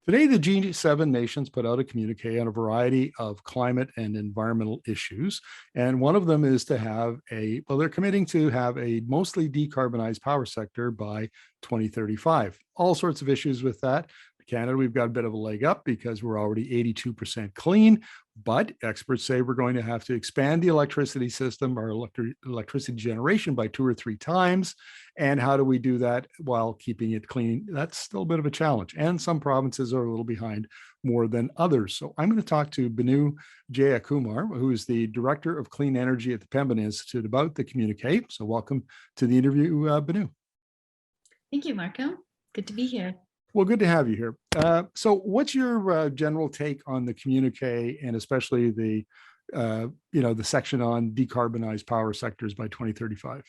Today, the G7 nations put out a communique on a variety of climate and environmental issues. And one of them is to have they're committing to have a mostly decarbonized power sector by 2035. All sorts of issues with that. Canada, we've got a bit of a leg up because we're already 82% clean, but experts say we're going to have to expand the electricity system, our electricity generation by 2 or 3 times. And how do we do that while keeping it clean? That's still a bit of a challenge. And some provinces are a little behind more than others. So I'm going to talk to Binnu Jeyakumar, who is the Director of Clean Energy at the Pembina Institute, about the communique. So welcome to the interview, Binnu. Thank you, Markham. Good to be here. Well, good to have you here. So what's your general take on the communique, and especially the section on decarbonized power sectors by 2035?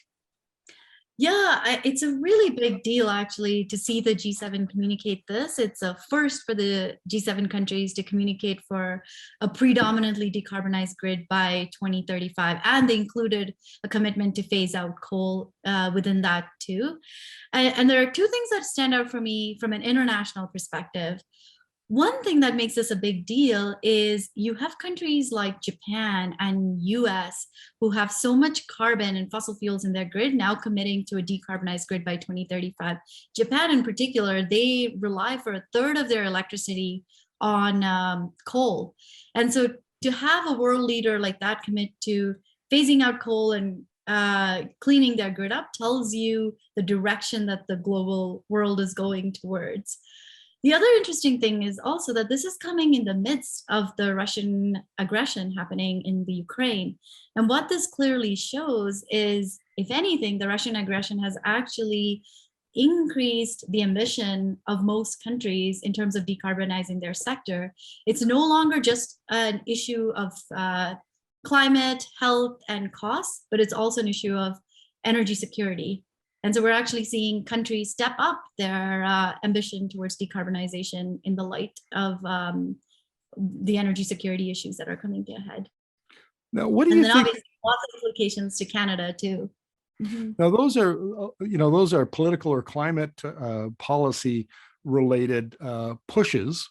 Yeah, it's a really big deal, actually, to see the G7 communicate this. It's a first for the G7 countries to communicate for a predominantly decarbonized grid by 2035. And they included a commitment to phase out coal within that too. And there are two things that stand out for me from an international perspective. One thing that makes this a big deal is you have countries like Japan and US who have so much carbon and fossil fuels in their grid now committing to a decarbonized grid by 2035. Japan in particular, they rely for a third of their electricity on coal. And so to have a world leader like that commit to phasing out coal and cleaning their grid up tells you the direction that the global world is going towards. The other interesting thing is also that this is coming in the midst of the Russian aggression happening in the Ukraine. And what this clearly shows is, if anything, the Russian aggression has actually increased the ambition of most countries in terms of decarbonizing their sector. It's no longer just an issue of climate, health, and costs, but it's also an issue of energy security. And so we're actually seeing countries step up their ambition towards decarbonization in the light of the energy security issues that are coming to a head. Now, what do you think? Obviously, lots of implications to Canada too. Mm-hmm. Now, those are political or climate policy related pushes.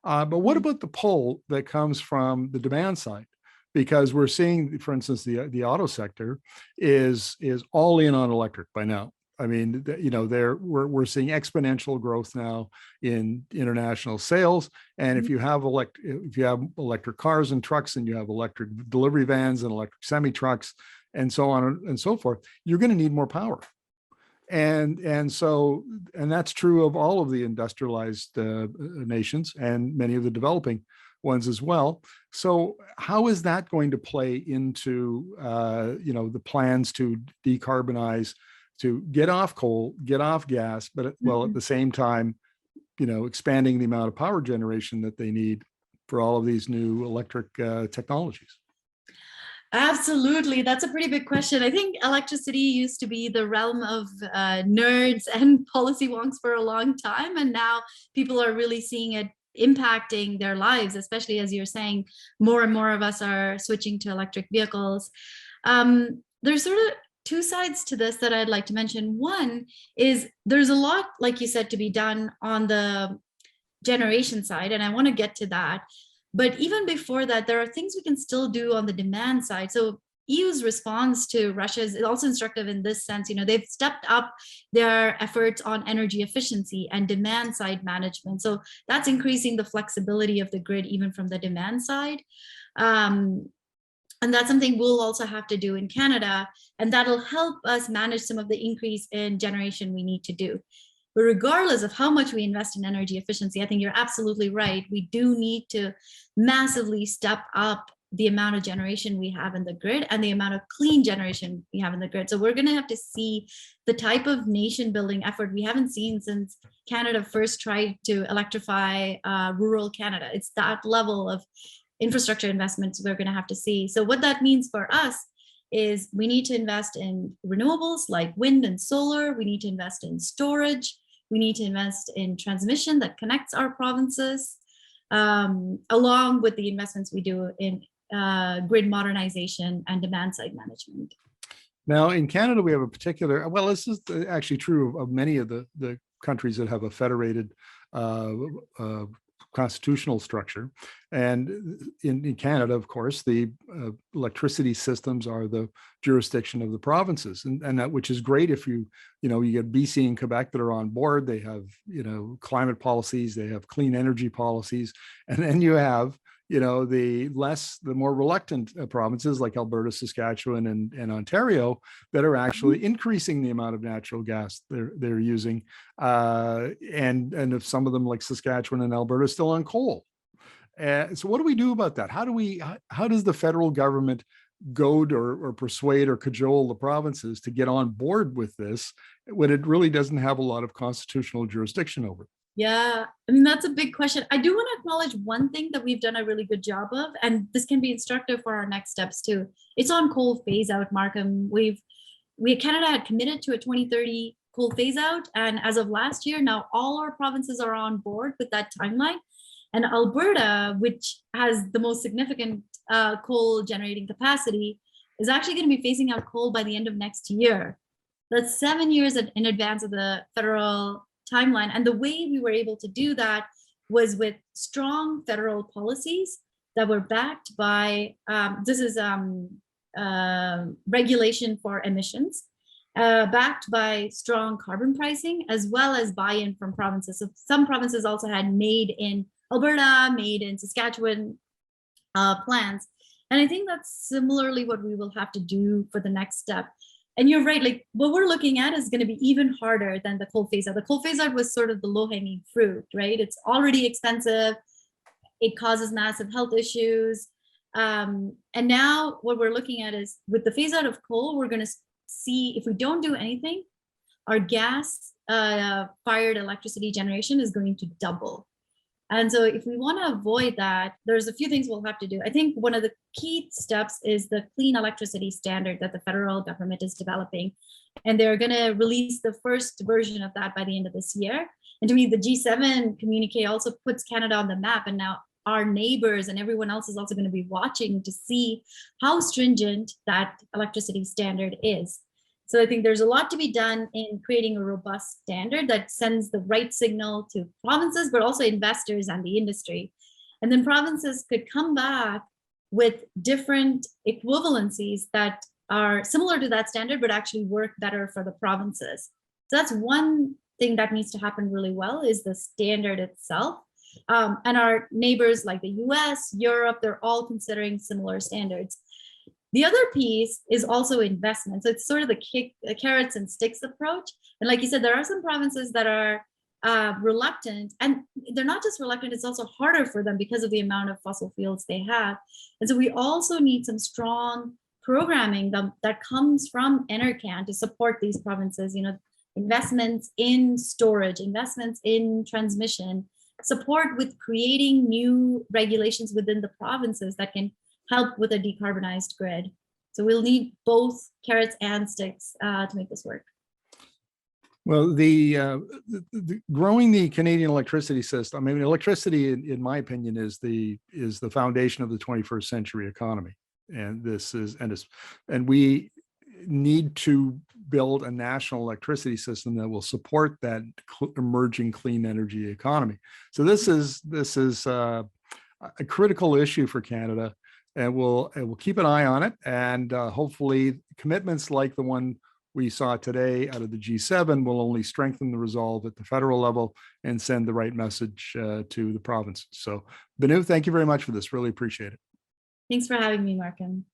But what about the pull that comes from the demand side? Because we're seeing, for instance, the auto sector is all in on electric by now. I mean, we're seeing exponential growth now in international sales. And if you have electric cars and trucks, and you have electric delivery vans and electric semi trucks, and so on and so forth, you're going to need more power. And that's true of all of the industrialized nations and many of the developing ones as well. So how is that going to play into the plans to decarbonize, to get off coal, get off gas, but at the same time, expanding the amount of power generation that they need for all of these new electric technologies? Absolutely. That's a pretty big question. I think electricity used to be the realm of nerds and policy wonks for a long time. And now people are really seeing it impacting their lives, especially as you're saying, more and more of us are switching to electric vehicles. There's sort of two sides to this that I'd like to mention. One is there's a lot, like you said, to be done on the generation side, and I want to get to that. But even before that, there are things we can still do on the demand side. So EU's response to Russia is also instructive in this sense. They've stepped up their efforts on energy efficiency and demand side management. So that's increasing the flexibility of the grid, even from the demand side. And that's something we'll also have to do in Canada. And that'll help us manage some of the increase in generation we need to do. But regardless of how much we invest in energy efficiency, I think you're absolutely right. We do need to massively step up the amount of generation we have in the grid and the amount of clean generation we have in the grid. So we're going to have to see the type of nation building effort we haven't seen since Canada first tried to electrify rural Canada. It's that level of infrastructure investments we're going to have to see. So what that means for us is we need to invest in renewables like wind and solar. We need to invest in storage. We need to invest in transmission that connects our provinces, along with the investments we do in grid modernization and demand side management. Now, in Canada, we have a particular, well, this is actually true of many of the countries that have a federated constitutional structure. And in Canada, of course, the electricity systems are the jurisdiction of the provinces, and that, which is great if you get BC and Quebec that are on board. They have climate policies, they have clean energy policies, and then you have the more reluctant provinces like Alberta, Saskatchewan, and Ontario that are actually increasing the amount of natural gas they're using, and if some of them like Saskatchewan and Alberta are still on coal. So what do we do about that? How does the federal government goad or persuade or cajole the provinces to get on board with this when it really doesn't have a lot of constitutional jurisdiction over it? Yeah, I mean, that's a big question. I do want to acknowledge one thing that we've done a really good job of, and this can be instructive for our next steps too. It's on coal phase out, Markham. Canada had committed to a 2030 coal phase out, and as of last year, now all our provinces are on board with that timeline. And Alberta, which has the most significant coal generating capacity, is actually going to be phasing out coal by the end of next year. That's 7 years in advance of the federal timeline. And the way we were able to do that was with strong federal policies that were backed by, regulation for emissions, backed by strong carbon pricing, as well as buy-in from provinces. So some provinces also had made in Alberta, made in Saskatchewan plans. And I think that's similarly what we will have to do for the next step. And you're right, like what we're looking at is going to be even harder than the coal phase out. The coal phase out was sort of the low-hanging fruit, right? It's already expensive. It causes massive health issues. And now what we're looking at is with the phase out of coal, we're going to see if we don't do anything, our gas fired electricity generation is going to double. And so if we want to avoid that, there's a few things we'll have to do. I think one of the key steps is the clean electricity standard that the federal government is developing. And they're going to release the first version of that by the end of this year. And to me, the G7 communique also puts Canada on the map. And now our neighbors and everyone else is also going to be watching to see how stringent that electricity standard is. So I think there's a lot to be done in creating a robust standard that sends the right signal to provinces, but also investors and the industry. And then provinces could come back with different equivalencies that are similar to that standard, but actually work better for the provinces. So that's one thing that needs to happen really well, is the standard itself. And our neighbors like the US, Europe, they're all considering similar standards. The other piece is also investment. So it's sort of the carrots and sticks approach. And like you said, there are some provinces that are reluctant, and they're not just reluctant, it's also harder for them because of the amount of fossil fuels they have. And so we also need some strong programming that comes from NRCan to support these provinces, investments in storage, investments in transmission, support with creating new regulations within the provinces that can help with a decarbonized grid. So we'll need both carrots and sticks to make this work. Well, the growing the Canadian electricity system, I mean, electricity, in my opinion, is the foundation of the 21st century economy. And we need to build a national electricity system that will support that emerging clean energy economy. So this is a critical issue for Canada. And we'll keep an eye on it, and hopefully commitments like the one we saw today out of the G7 will only strengthen the resolve at the federal level and send the right message to the province. So Binnu, thank you very much for this. Really appreciate it. Thanks for having me, Markham.